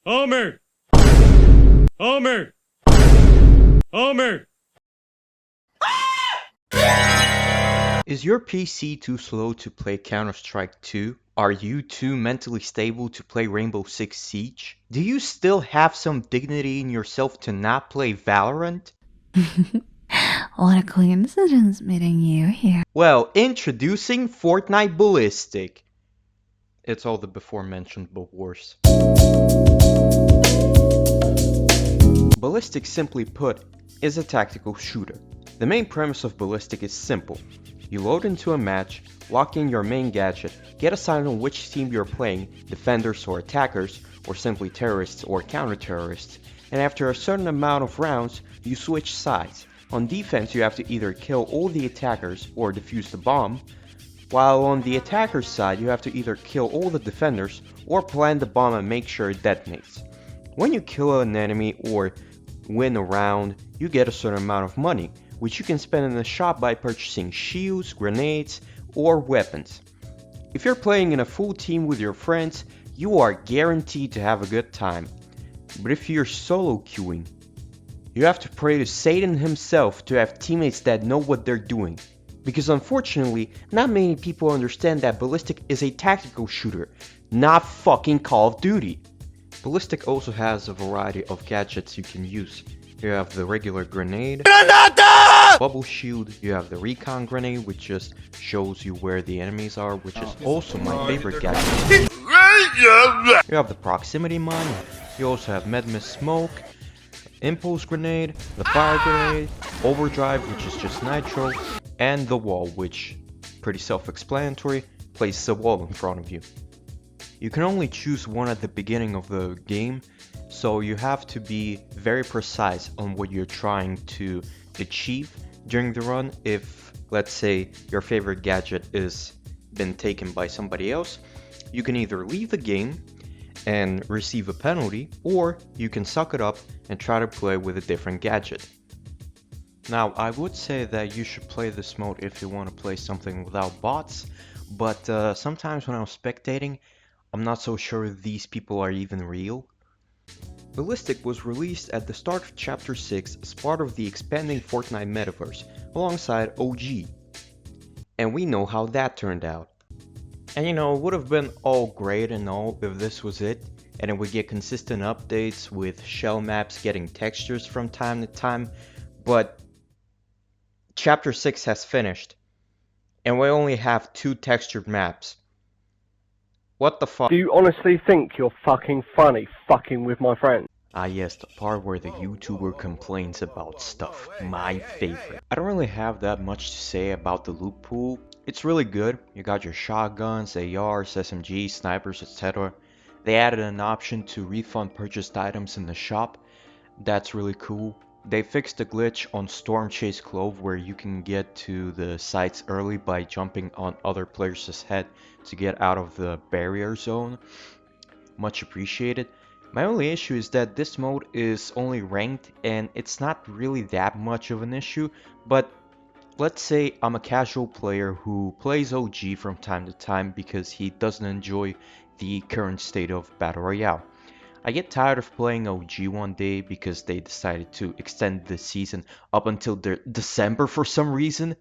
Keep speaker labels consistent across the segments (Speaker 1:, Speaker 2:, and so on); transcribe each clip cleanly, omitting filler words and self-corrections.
Speaker 1: Homer! Homer! Homer!
Speaker 2: Is your PC too slow to play Counter-Strike 2? Are you too mentally stable to play Rainbow Six Siege? Do you still have some dignity in yourself to not play Valorant?
Speaker 3: What a coincidence meeting you here.
Speaker 2: Well, introducing Fortnite Ballistic. It's all the before mentioned but worse. Ballistic, simply put, is a tactical shooter. The main premise of Ballistic is simple. You load into a match, lock in your main gadget, get assigned on which team you're playing, defenders or attackers, or simply terrorists or counter-terrorists, and after a certain amount of rounds, you switch sides. On defense, you have to either kill all the attackers or defuse the bomb, while on the attacker's side, you have to either kill all the defenders or plant the bomb and make sure it detonates. When you kill an enemy or win a round, you get a certain amount of money, which you can spend in the shop by purchasing shields, grenades, or weapons. If you're playing in a full team with your friends, you are guaranteed to have a good time. But if you're solo queuing, you have to pray to Satan himself to have teammates that know what they're doing. Because unfortunately, not many people understand that Ballistic is a tactical shooter, not fucking Call of Duty. Ballistic also has a variety of gadgets you can use. You have the regular grenade, bubble shield, you have the recon grenade which just shows you where the enemies are, which is also my favorite gadget. You have the proximity mine, you also have medmist smoke, impulse grenade, the fire grenade, overdrive which is just nitro, and the wall which, pretty self-explanatory, places a wall in front of you. You can only choose one at the beginning of the game, so you have to be very precise on what you're trying to achieve during the run. If, let's say, your favorite gadget is been taken by somebody else, you can either leave the game and receive a penalty, or you can suck it up and try to play with a different gadget. Now, I would say that you should play this mode if you want to play something without bots, but sometimes when I'm spectating, I'm not so sure these people are even real. Ballistic was released at the start of Chapter 6 as part of the expanding Fortnite metaverse, alongside OG. And we know how that turned out. And you know, it would have been all great and all if this was it, and it would get consistent updates with shell maps getting textures from time to time, but Chapter 6 has finished, and we only have 2 textured maps. What the fuck?
Speaker 4: Do you honestly think you're fucking funny fucking with my friend?
Speaker 2: Ah yes, the part where the YouTuber complains about stuff. My favorite. I don't really have that much to say about the loot pool. It's really good. You got your shotguns, ARs, SMGs, snipers, etc. They added an option to refund purchased items in the shop. That's really cool. They fixed the glitch on Storm Chase Clove where you can get to the sites early by jumping on other players' head to get out of the barrier zone. Much appreciated. My only issue is that this mode is only ranked and it's not really that much of an issue, but let's say I'm a casual player who plays OG from time to time because he doesn't enjoy the current state of Battle Royale. I get tired of playing OG one day because they decided to extend the season up until December for some reason,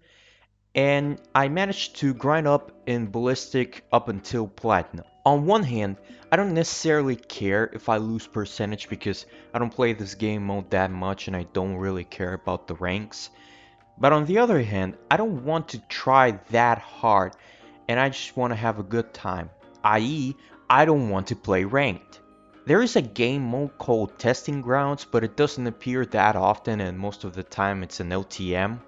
Speaker 2: and I managed to grind up in Ballistic up until Platinum. On one hand, I don't necessarily care if I lose percentage because I don't play this game mode that much and I don't really care about the ranks. But on the other hand, I don't want to try that hard and I just want to have a good time, i.e. I don't want to play ranked. There is a game mode called Testing Grounds, but it doesn't appear that often and most of the time it's an LTM.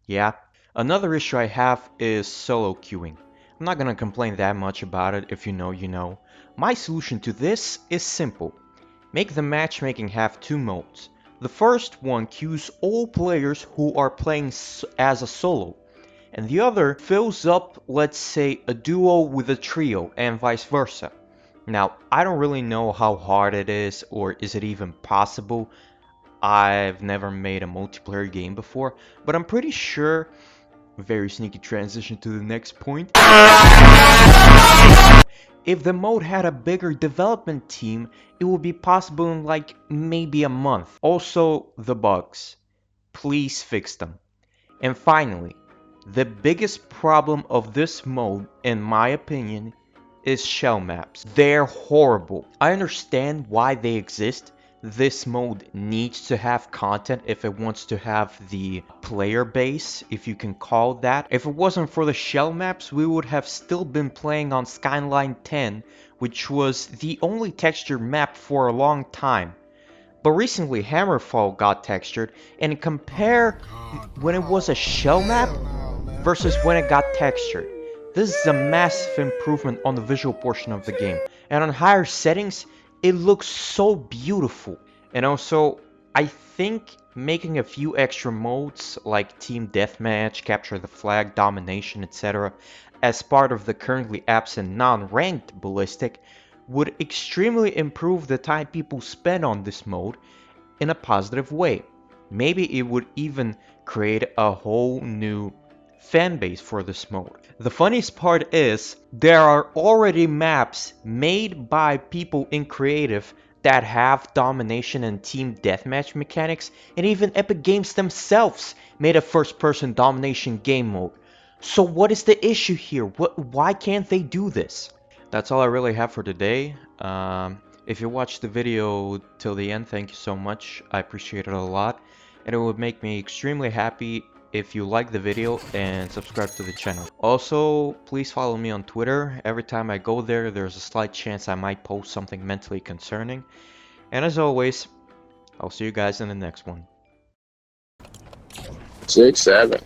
Speaker 2: Yeah. Another issue I have is solo queuing. I'm not gonna complain that much about it. If you know, you know. My solution to this is simple. Make the matchmaking have 2 modes. The first one queues all players who are playing as a solo, and the other fills up, let's say, a duo with a trio and vice versa. Now, I don't really know how hard it is, or is it even possible. I've never made a multiplayer game before, but I'm pretty sure, very sneaky transition to the next point, If the mode had a bigger development team, it would be possible in like maybe a month. Also, the bugs. Please fix them. And finally, the biggest problem of this mode, in my opinion, is shell maps. They're horrible. I understand why they exist. This mode needs to have content if it wants to have the player base, if you can call it that. If it wasn't for the shell maps, we would have still been playing on Skyline 10, which was the only texture map for a long time. But recently Hammerfall got textured, and compare when it was a shell map versus when it got textured. This is a massive improvement on the visual portion of the game. And on higher settings, it looks so beautiful. And also, I think making a few extra modes like Team Deathmatch, Capture the Flag, Domination, etc. as part of the currently absent non-ranked Ballistic would extremely improve the time people spend on this mode in a positive way. Maybe it would even create a whole new fan base for this mode. The funniest part is there are already maps made by people in creative that have domination and team deathmatch mechanics, and even Epic Games themselves made a first-person domination game mode. So what is the issue here? Why can't they do this? That's all I really have for today. If you watched the video till the end, thank you so much. I appreciate it a lot. And it would make me extremely happy if you like the video and subscribe to the channel. Also, please follow me on Twitter. Every time I go there, there's a slight chance I might post something mentally concerning. And as always, I'll see you guys in the next one.
Speaker 5: 6-7.